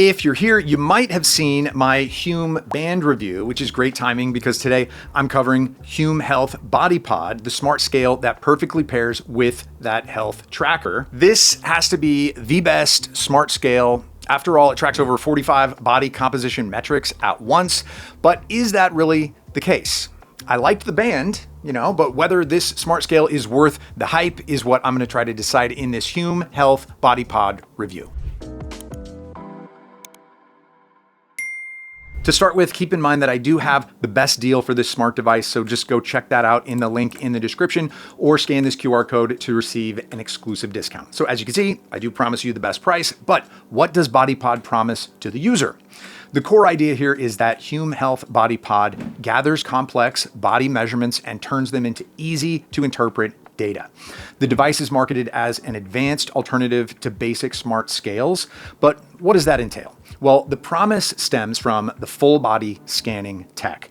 If you're here, you might have seen my Hume band review, which is great timing because today I'm covering Hume Health Body Pod, the smart scale that perfectly pairs with that health tracker. This has to be the best smart scale. After all, it tracks over 45 body composition metrics at once. But is that really the case? I liked the band, but whether this smart scale is worth the hype is what I'm going to try to decide in this Hume Health Body Pod review. To start with, keep in mind that I do have the best deal for this smart device, so just go check that out in the link in the description or scan this QR code to receive an exclusive discount. So as you can see, I do promise you the best price, but what does Body Pod promise to the user? The core idea here is that Hume Health Body Pod gathers complex body measurements and turns them into easy to interpret data. The device is marketed as an advanced alternative to basic smart scales, but what does that entail? Well, the promise stems from the full body scanning tech.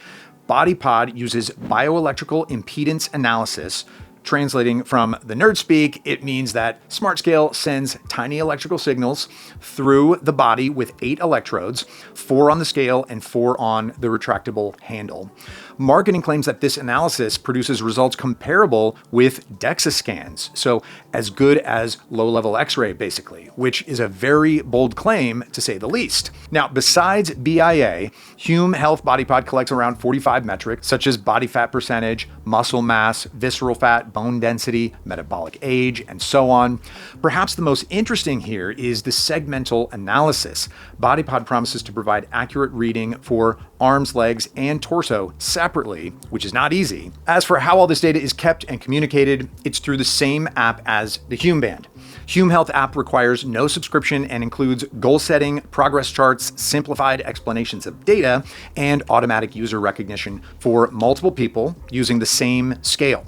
Body Pod uses bioelectrical impedance analysis. Translating from the nerd speak, it means that smart scale sends tiny electrical signals through the body with 8 electrodes, 4 on the scale and 4 on the retractable handle. Marketing claims that this analysis produces results comparable with DEXA scans, so as good as low-level X-ray basically, which is a very bold claim to say the least. Now, besides BIA, Hume Health Body Pod collects around 45 metrics such as body fat percentage, muscle mass, visceral fat, bone density, metabolic age, and so on. Perhaps the most interesting here is the segmental analysis. Body Pod promises to provide accurate reading for arms, legs, and torso separately, which is not easy. As for how all this data is kept and communicated, it's through the same app as the Hume Band. Hume Health app requires no subscription and includes goal setting, progress charts, simplified explanations of data, and automatic user recognition for multiple people using the same scale.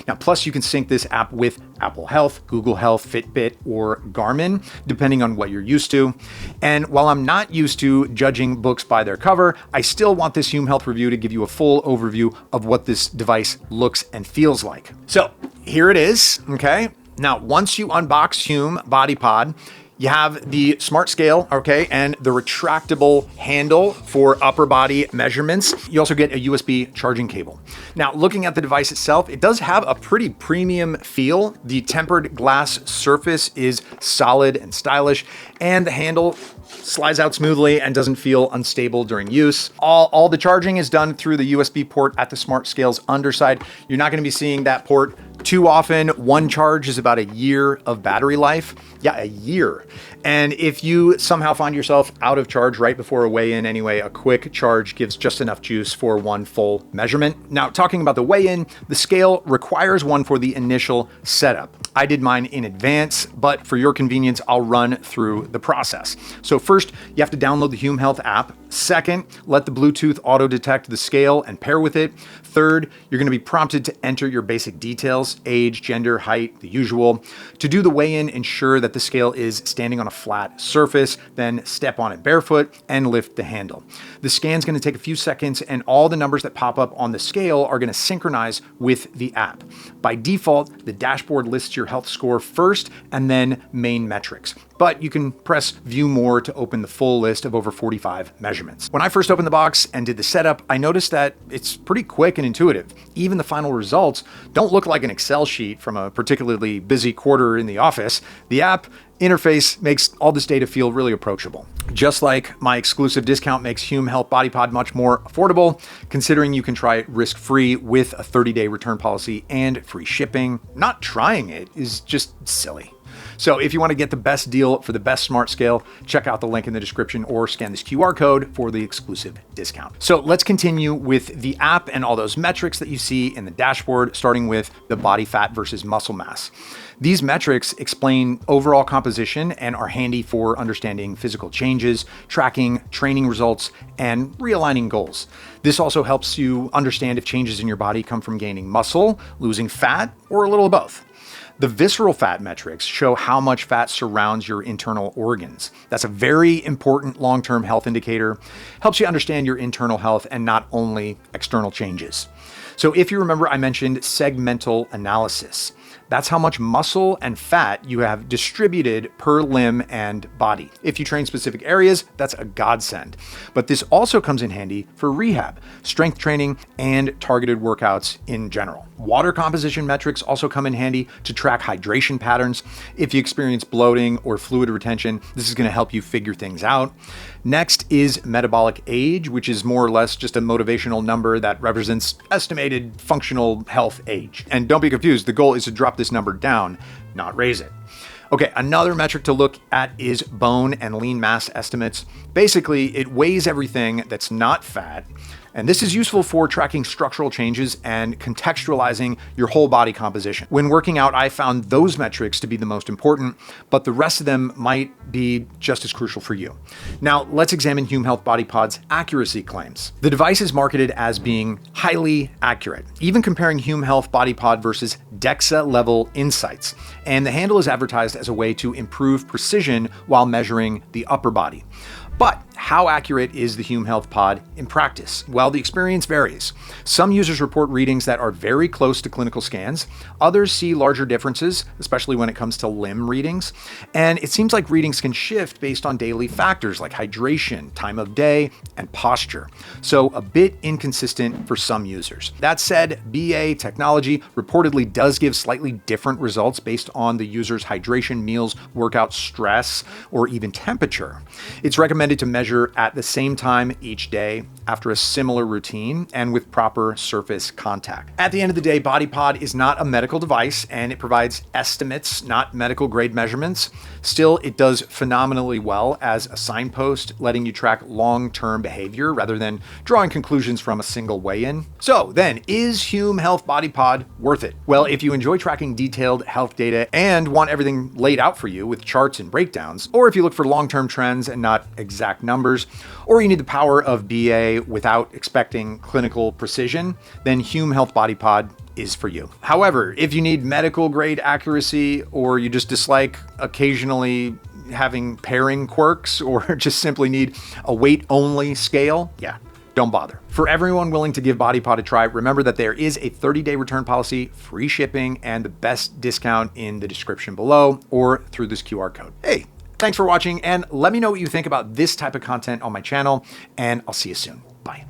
Now, plus you can sync this app with Apple Health, Google Health, Fitbit, or Garmin, depending on what you're used to. And while I'm not used to judging books by their cover, I still want this Hume Health review to give you a full overview of what this device looks and feels like. So here it is, okay? Now, once you unbox Hume Body Pod, you have the smart scale, okay, and the retractable handle for upper body measurements. You also get a USB charging cable. Now, looking at the device itself, it does have a pretty premium feel. The tempered glass surface is solid and stylish, and the handle slides out smoothly and doesn't feel unstable during use. All the charging is done through the USB port at the smart scale's underside. You're not going to be seeing that port too often. One charge is about a year of battery life. Yeah, a year. And if you somehow find yourself out of charge right before a weigh-in anyway, a quick charge gives just enough juice for one full measurement. Now, talking about the weigh-in, the scale requires one for the initial setup. I did mine in advance, but for your convenience, I'll run through the process. So first, you have to download the Hume Health app. Second, let the Bluetooth auto-detect the scale and pair with it. Third, you're going to be prompted to enter your basic details, age, gender, height, the usual. To do the weigh-in, ensure that the scale is standing on a flat surface, then step on it barefoot and lift the handle. The scan's going to take a few seconds, and all the numbers that pop up on the scale are going to synchronize with the app. By default, the dashboard lists your health score first and then main metrics. But you can press View More to open the full list of over 45 measurements. When I first opened the box and did the setup, I noticed that it's pretty quick and intuitive. Even the final results don't look like an Excel sheet from a particularly busy quarter in the office. The app interface makes all this data feel really approachable. Just like my exclusive discount makes Hume Health Body Pod much more affordable, considering you can try it risk-free with a 30-day return policy and free shipping. Not trying it is just silly. So if you want to get the best deal for the best smart scale, check out the link in the description or scan this QR code for the exclusive discount. So let's continue with the app and all those metrics that you see in the dashboard, starting with the body fat versus muscle mass. These metrics explain overall composition and are handy for understanding physical changes, tracking training results, and realigning goals. This also helps you understand if changes in your body come from gaining muscle, losing fat, or a little of both. The visceral fat metrics show how much fat surrounds your internal organs. That's a very important long-term health indicator. Helps you understand your internal health and not only external changes. So if you remember, I mentioned segmental analysis. That's how much muscle and fat you have distributed per limb and body. If you train specific areas, that's a godsend. But this also comes in handy for rehab, strength training, and targeted workouts in general. Water composition metrics also come in handy to track hydration patterns. If you experience bloating or fluid retention, this is going to help you figure things out. Next is metabolic age, which is more or less just a motivational number that represents estimated functional health age. And don't be confused, the goal is to drop this number down, not raise it. Okay, another metric to look at is bone and lean mass estimates. Basically, it weighs everything that's not fat, and this is useful for tracking structural changes and contextualizing your whole body composition. When working out, I found those metrics to be the most important, but the rest of them might be just as crucial for you. Now, let's examine Hume Health Body Pod's accuracy claims. The device is marketed as being highly accurate, even comparing Hume Health Body Pod versus DEXA level insights. And the handle is advertised as a way to improve precision while measuring the upper body. But how accurate is the Hume Health Pod in practice? Well, the experience varies. Some users report readings that are very close to clinical scans. Others see larger differences, especially when it comes to limb readings. And it seems like readings can shift based on daily factors like hydration, time of day, and posture. So a bit inconsistent for some users. That said, BA technology reportedly does give slightly different results based on the user's hydration, meals, workout, stress, or even temperature. It's recommended to measure at the same time each day after a similar routine and with proper surface contact. At the end of the day, Body Pod is not a medical device and it provides estimates, not medical grade measurements. Still, it does phenomenally well as a signpost, letting you track long-term behavior rather than drawing conclusions from a single weigh-in. So then, is Hume Health Body Pod worth it? Well, if you enjoy tracking detailed health data and want everything laid out for you with charts and breakdowns, or if you look for long-term trends and not exact numbers, or you need the power of BA without expecting clinical precision, then Hume Health Body Pod is for you. However, if you need medical grade accuracy, or you just dislike occasionally having pairing quirks, or just simply need a weight-only scale, yeah, don't bother. For everyone willing to give Body Pod a try, remember that there is a 30-day return policy, free shipping, and the best discount in the description below or through this QR code. Hey, thanks for watching, and let me know what you think about this type of content on my channel, and I'll see you soon. Bye.